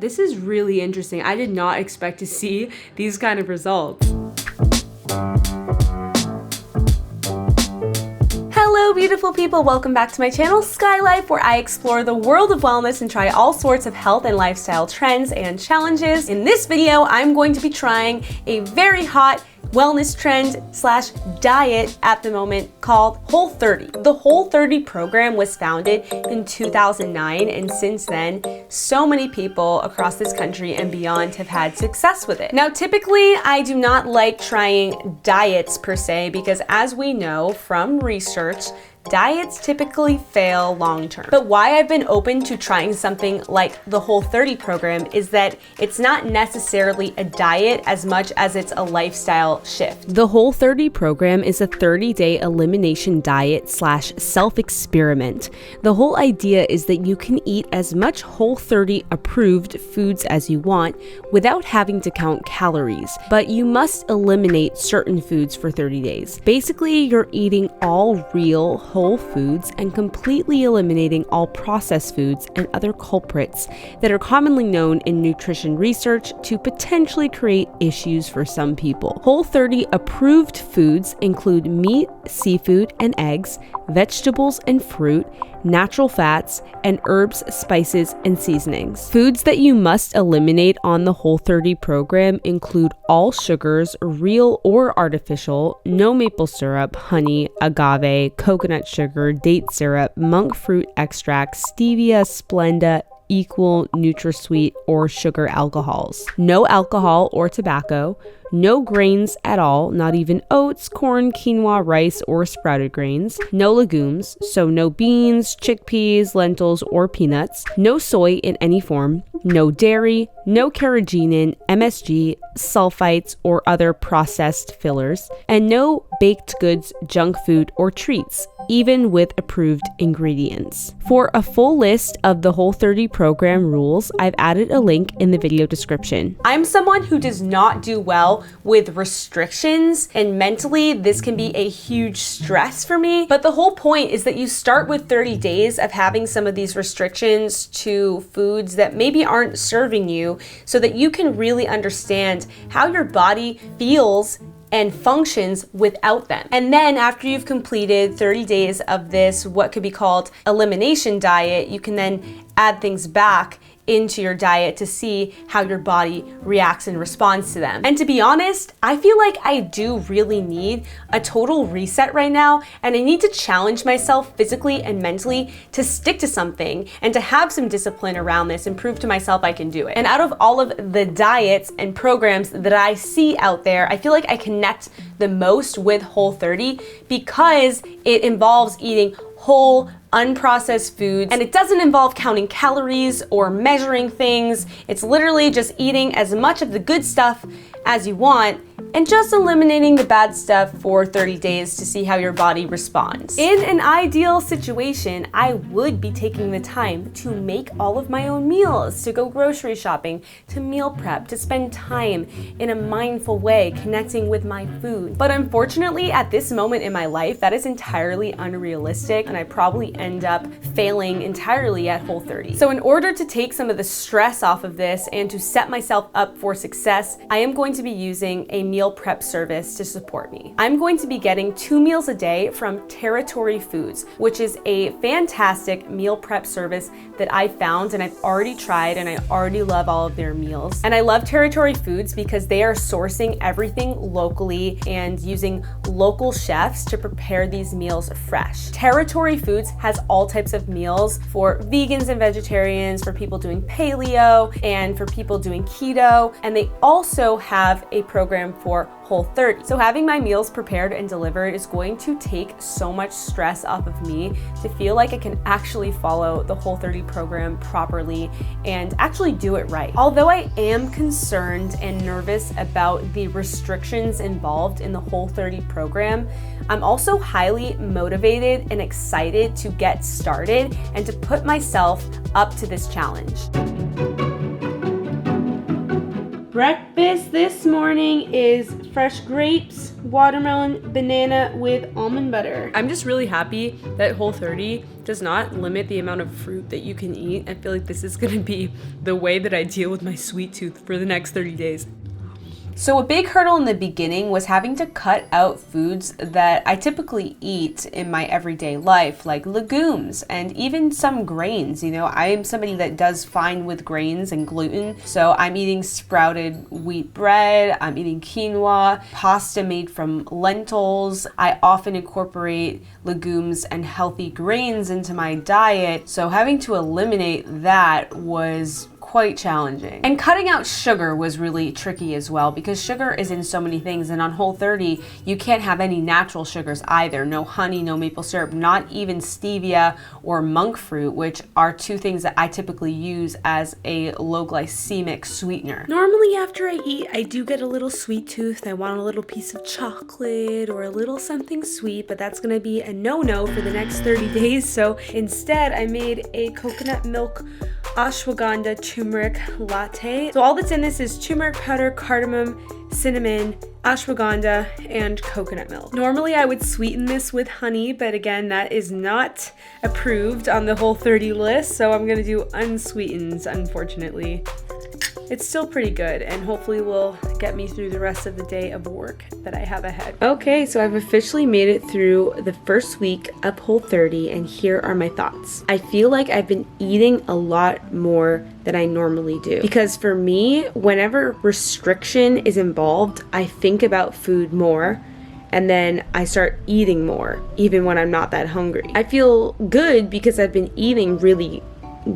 This is really interesting. I did not expect to see these kind of results. Hello beautiful people, welcome back to my channel Sky Life, where I explore the world of wellness and try all sorts of health and lifestyle trends and challenges. In this video, I'm going to be trying a very hot wellness trend slash diet at the moment called Whole30. The Whole30 program was founded in 2009, and since then, so many people across this country and beyond have had success with it. Now, typically, I do not like trying diets per se, because as we know from research, diets typically fail long-term. But why I've been open to trying something like the Whole30 program is that it's not necessarily a diet as much as it's a lifestyle shift. The Whole30 program is a 30-day elimination diet slash self-experiment. The whole idea is that you can eat as much Whole30 approved foods as you want without having to count calories, but you must eliminate certain foods for 30 days. Basically, you're eating all real whole foods and completely eliminating all processed foods and other culprits that are commonly known in nutrition research to potentially create issues for some people. Whole30 approved foods include meat, seafood, and eggs, vegetables and fruit, natural fats, and herbs, spices, and seasonings. Foods that you must eliminate on the Whole30 program include all sugars, real or artificial, no maple syrup, honey, agave, coconut sugar, date syrup, monk fruit extract, stevia, Splenda, Equal, NutraSweet, or sugar alcohols. No alcohol or tobacco, no grains at all, not even oats, corn, quinoa, rice, or sprouted grains, no legumes, so no beans, chickpeas, lentils, or peanuts, no soy in any form, no dairy, no carrageenan, MSG, sulfites, or other processed fillers, and no baked goods, junk food, or treats, even with approved ingredients. For a full list of the Whole30 program rules, I've added a link in the video description. I'm someone who does not do well with restrictions, and mentally this can be a huge stress for me. But the whole point is that you start with 30 days of having some of these restrictions to foods that maybe aren't serving you, so that you can really understand how your body feels and functions without them. And then after you've completed 30 days of this, what could be called elimination diet, you can then add things back into your diet to see how your body reacts and responds to them. And to be honest, I feel like I do really need a total reset right now, and I need to challenge myself physically and mentally to stick to something and to have some discipline around this and prove to myself I can do it. And out of all of the diets and programs that I see out there, I feel like I connect the most with Whole30 because it involves eating whole, unprocessed foods, and it doesn't involve counting calories or measuring things. It's literally just eating as much of the good stuff as you want and just eliminating the bad stuff for 30 days to see how your body responds. In an ideal situation, I would be taking the time to make all of my own meals, to go grocery shopping, to meal prep, to spend time in a mindful way connecting with my food. But unfortunately, at this moment in my life, that is entirely unrealistic, and I probably end up failing entirely at Whole30. So in order to take some of the stress off of this and to set myself up for success, I am going to be using a meal prep service to support me. I'm going to be getting 2 meals a day from Territory Foods, which is a fantastic meal prep service that I found and I've already tried, and I already love all of their meals. And I love Territory Foods because they are sourcing everything locally and using local chefs to prepare these meals fresh. Territory Foods has all types of meals for vegans and vegetarians, for people doing paleo, and for people doing keto, and they also have a program for Whole30. So having my meals prepared and delivered is going to take so much stress off of me to feel like I can actually follow the Whole30 program properly and actually do it right. Although I am concerned and nervous about the restrictions involved in the Whole30 program, I'm also highly motivated and excited to get started and to put myself up to this challenge. Breakfast this morning is fresh grapes, watermelon, banana with almond butter. I'm just really happy that Whole30 does not limit the amount of fruit that you can eat. I feel like this is gonna be the way that I deal with my sweet tooth for the next 30 days. So a big hurdle in the beginning was having to cut out foods that I typically eat in my everyday life, like legumes and even some grains. You know, I am somebody that does fine with grains and gluten. So I'm eating sprouted wheat bread, I'm eating quinoa, pasta made from lentils. I often incorporate legumes and healthy grains into my diet. So having to eliminate that was quite challenging. And cutting out sugar was really tricky as well, because sugar is in so many things, and on Whole30 you can't have any natural sugars either. No honey, no maple syrup, not even stevia or monk fruit, which are two things that I typically use as a low glycemic sweetener. Normally after I eat, I do get a little sweet tooth. I want a little piece of chocolate or a little something sweet, but that's gonna be a no-no for the next 30 days. So instead I made a coconut milk ashwagandha turmeric latte. So all that's in this is turmeric powder, cardamom, cinnamon, ashwagandha, and coconut milk. Normally I would sweeten this with honey, but again, that is not approved on the Whole30 list, so I'm gonna do unsweetened, unfortunately. It's still pretty good, and hopefully will get me through the rest of the day of work that I have ahead. Okay, so I've officially made it through the first week of Whole30, and here are my thoughts. I feel like I've been eating a lot more than I normally do. Because for me, whenever restriction is involved, I think about food more, and then I start eating more, even when I'm not that hungry. I feel good because I've been eating really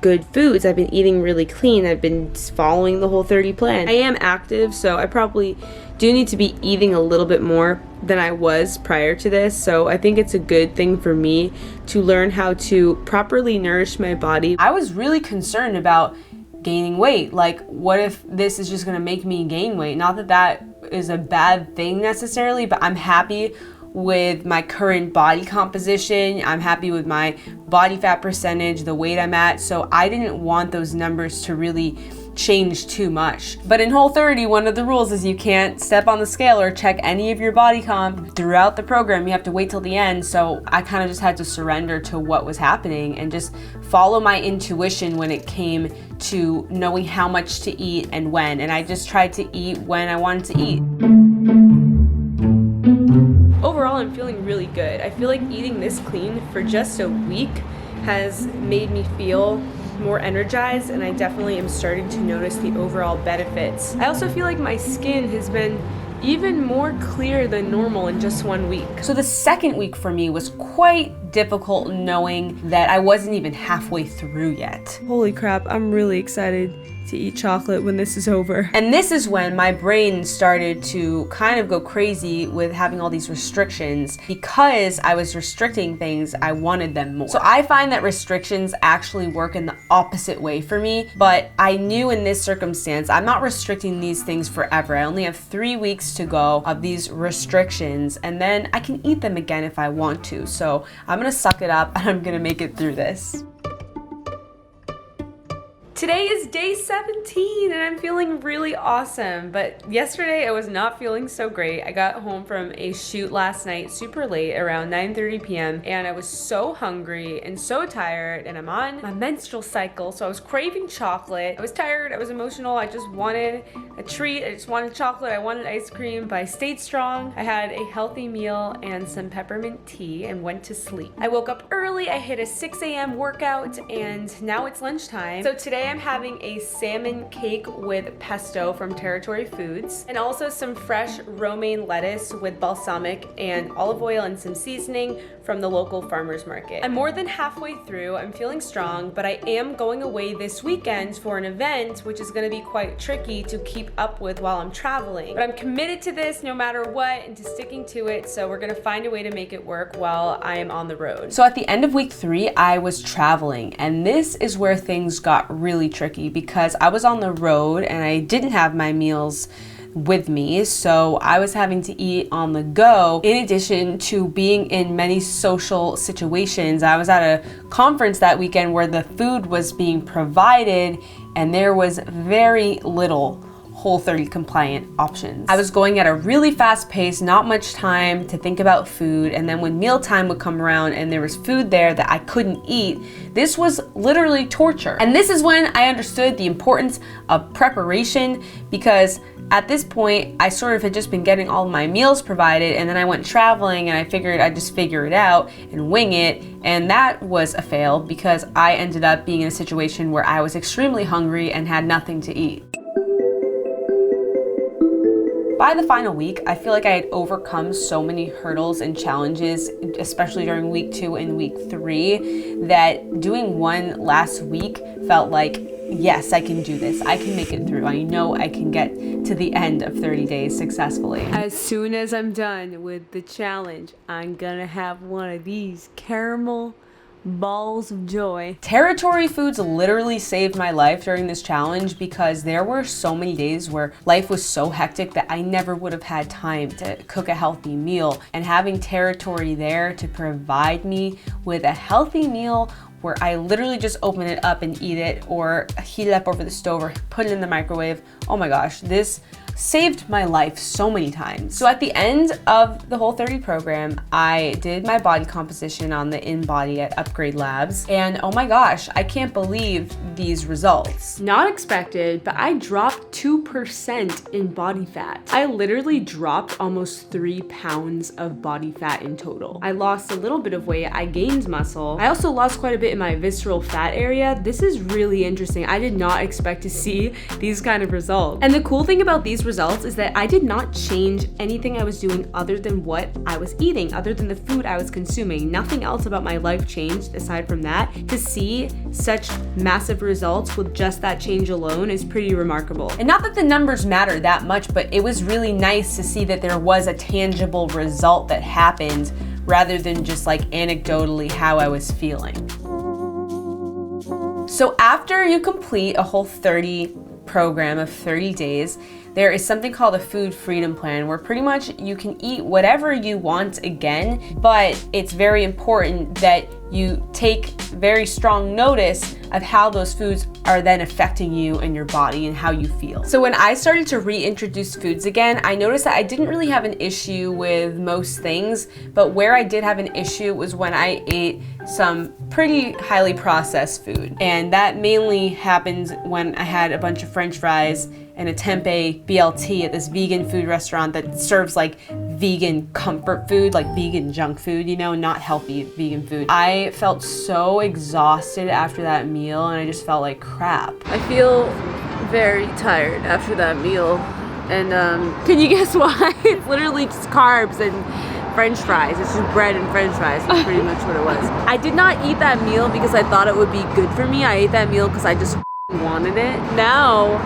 good foods. I've been eating really clean. I've been following the Whole30 plan. I am active, so I probably do need to be eating a little bit more than I was prior to this. So I think it's a good thing for me to learn how to properly nourish my body. I was really concerned about gaining weight. Like, what if this is just gonna make me gain weight? Not that that is a bad thing necessarily, but I'm happy with my current body composition. I'm happy with my body fat percentage, the weight I'm at, so I didn't want those numbers to really change too much. But in Whole30, one of the rules is you can't step on the scale or check any of your body comp throughout the program. You have to wait till the end, so I kind of just had to surrender to what was happening and just follow my intuition when it came to knowing how much to eat and when, and I just tried to eat when I wanted to eat. Overall, I'm feeling really good. I feel like eating this clean for just a week has made me feel more energized, and I definitely am starting to notice the overall benefits. I also feel like my skin has been even more clear than normal in just 1 week. So the second week for me was quite difficult, knowing that I wasn't even halfway through yet. Holy crap, I'm really excited to eat chocolate when this is over. And this is when my brain started to kind of go crazy with having all these restrictions. Because I was restricting things, I wanted them more. So I find that restrictions actually work in the opposite way for me, but I knew in this circumstance, I'm not restricting these things forever. I only have 3 weeks to go of these restrictions, and then I can eat them again if I want to. So I'm gonna suck it up and I'm gonna make it through this. Today is day 17 and I'm feeling really awesome, but yesterday I was not feeling so great. I got home from a shoot last night super late, around 9:30 p.m. and I was so hungry and so tired, and I'm on my menstrual cycle, so I was craving chocolate. I was tired, I was emotional, I just wanted a treat, I just wanted chocolate, I wanted ice cream, but I stayed strong. I had a healthy meal and some peppermint tea and went to sleep. I woke up early, I hit a 6 a.m. workout, and now it's lunchtime. So today I'm having a salmon cake with pesto from Territory Foods, and also some fresh romaine lettuce with balsamic and olive oil and some seasoning from the local farmer's market. I'm more than halfway through, I'm feeling strong, but I am going away this weekend for an event, which is gonna be quite tricky to keep up with while I'm traveling. But I'm committed to this no matter what and to sticking to it, so we're gonna find a way to make it work while I am on the road. So at the end of week 3, I was traveling, and this is where things got really tricky because I was on the road and I didn't have my meals with me, so I was having to eat on the go. In addition to being in many social situations, I was at a conference that weekend where the food was being provided and there was very little Whole30 compliant options. I was going at a really fast pace, not much time to think about food, and then when mealtime would come around and there was food there that I couldn't eat, this was literally torture. And this is when I understood the importance of preparation, because at this point, I sort of had just been getting all my meals provided, and then I went traveling and I figured I'd just figure it out and wing it, and that was a fail because I ended up being in a situation where I was extremely hungry and had nothing to eat. By the final week, I feel like I had overcome so many hurdles and challenges, especially during week 2 and week 3, that doing one last week felt like, yes, I can do this. I can make it through. I know I can get to the end of 30 days successfully. As soon as I'm done with the challenge, I'm gonna have one of these caramel balls of joy. Territory foods literally saved my life during this challenge because there were so many days where life was so hectic that I never would have had time to cook a healthy meal, and having territory there to provide me with a healthy meal where I literally just open it up and eat it, or heat it up over the stove, or put it in the microwave. Oh my gosh, this saved my life so many times. So at the end of the Whole30 program, I did my body composition on the InBody at Upgrade Labs, and oh my gosh, I can't believe these results. Not expected, but I dropped 2% in body fat. I literally dropped almost 3 pounds of body fat in total. I lost a little bit of weight, I gained muscle. I also lost quite a bit in my visceral fat area. This is really interesting. I did not expect to see these kind of results. And the cool thing about these results is that I did not change anything I was doing other than what I was eating, other than the food I was consuming. Nothing else about my life changed aside from that. To see such massive results with just that change alone is pretty remarkable. And not that the numbers matter that much, but it was really nice to see that there was a tangible result that happened rather than just like anecdotally how I was feeling. So after you complete a Whole30 program of 30 days, there is something called a food freedom plan, where pretty much you can eat whatever you want again, but it's very important that you take very strong notice of how those foods are then affecting you and your body and how you feel. So when I started to reintroduce foods again, I noticed that I didn't really have an issue with most things, but where I did have an issue was when I ate some pretty highly processed food. And that mainly happened when I had a bunch of French fries and a tempeh BLT at this vegan food restaurant that serves like vegan comfort food, like vegan junk food, you know, not healthy vegan food. I felt so exhausted after that meal, and I just felt like crap. I feel very tired after that meal, and can you guess why? It's literally just carbs and French fries. It's just bread and French fries. That's pretty much what it was. I did not eat that meal because I thought it would be good for me. I ate that meal because I just wanted it. Now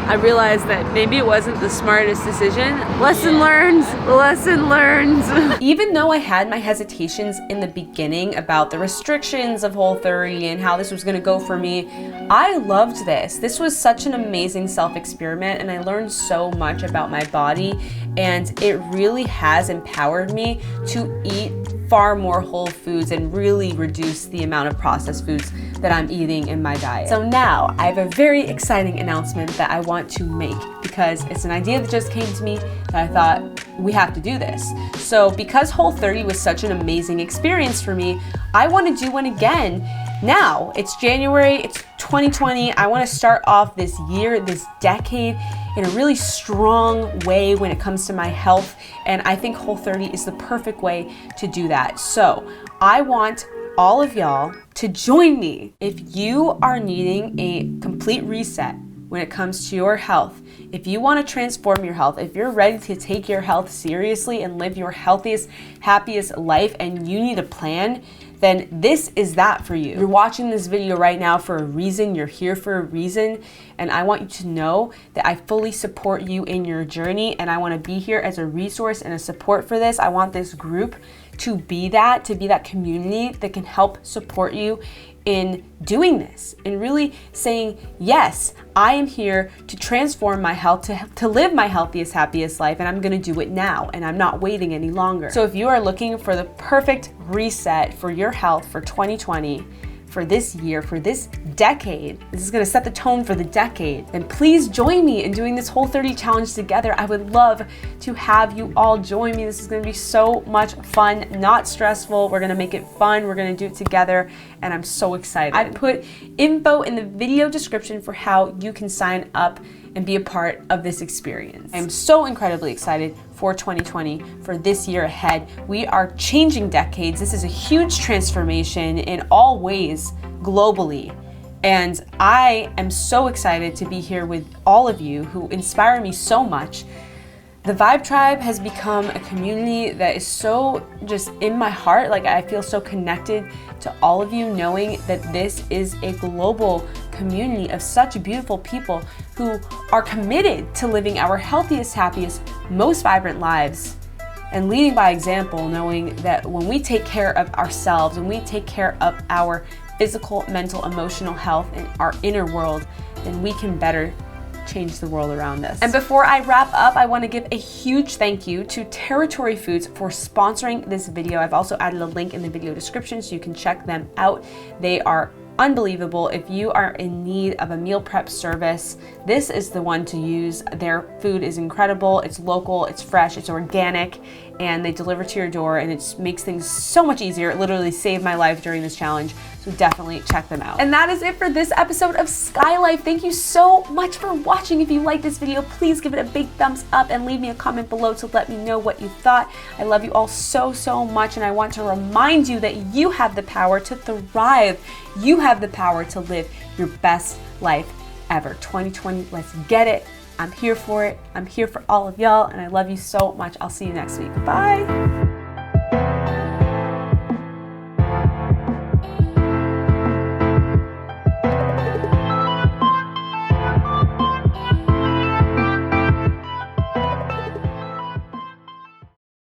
I realized that maybe it wasn't the smartest decision. Lesson learned, lesson learned. Even though I had my hesitations in the beginning about the restrictions of Whole30 and how this was gonna go for me, I loved this. This was such an amazing self-experiment, and I learned so much about my body, and it really has empowered me to eat far more whole foods and really reduce the amount of processed foods that I'm eating in my diet. So now I have a very exciting announcement that I want to make, because it's an idea that just came to me that I thought we have to do this. So because Whole30 was such an amazing experience for me, I want to do one again. Now, it's January, it's 2020. I want to start off this year, this decade, in a really strong way when it comes to my health, and I think Whole30 is the perfect way to do that. So I want all of y'all to join me. If you are needing a complete reset when it comes to your health, if you want to transform your health, if you're ready to take your health seriously and live your healthiest, happiest life, and you need a plan, then this is that for you. You're watching this video right now for a reason. You're here for a reason, and I want you to know that I fully support you in your journey, and I want to be here as a resource and a support for this. I want this group to be that community that can help support you in doing this and really saying, yes, I am here to transform my health, to live my healthiest, happiest life, and I'm gonna do it now, and I'm not waiting any longer. So if you are looking for the perfect reset for your health for 2020, for this year, for this decade, this is gonna set the tone for the decade, then please join me in doing this Whole30 challenge together. I would love to have you all join me. This is gonna be so much fun, not stressful. We're gonna make it fun. We're gonna do it together, and I'm so excited. I put info in the video description for how you can sign up and be a part of this experience. I'm so incredibly excited for 2020, for this year ahead. We are changing decades. This is a huge transformation in all ways globally. And I am so excited to be here with all of you who inspire me so much. The Vibe Tribe has become a community that is so just in my heart. Like, I feel so connected to all of you, knowing that this is a global community of such beautiful people who are committed to living our healthiest, happiest, most vibrant lives and leading by example, knowing that when we take care of ourselves, when we take care of our physical, mental, emotional health and our inner world, then we can better change the world around us. And before I wrap up, I want to give a huge thank you to Territory Foods for sponsoring this video. I've also added a link in the video description so you can check them out. They are unbelievable. If you are in need of a meal prep service, this is the one to use. Their food is incredible. It's local, it's fresh, it's organic, and they deliver to your door, and it makes things so much easier. It literally saved my life during this challenge, so definitely check them out. And that is it for this episode of Sky Life. Thank you so much for watching. If you like this video, please give it a big thumbs up and leave me a comment below to let me know what you thought. I love you all so, so much, and I want to remind you that you have the power to thrive. You have the power to live your best life ever. 2020, let's get it. I'm here for it. I'm here for all of y'all, and I love you so much. I'll see you next week. Bye.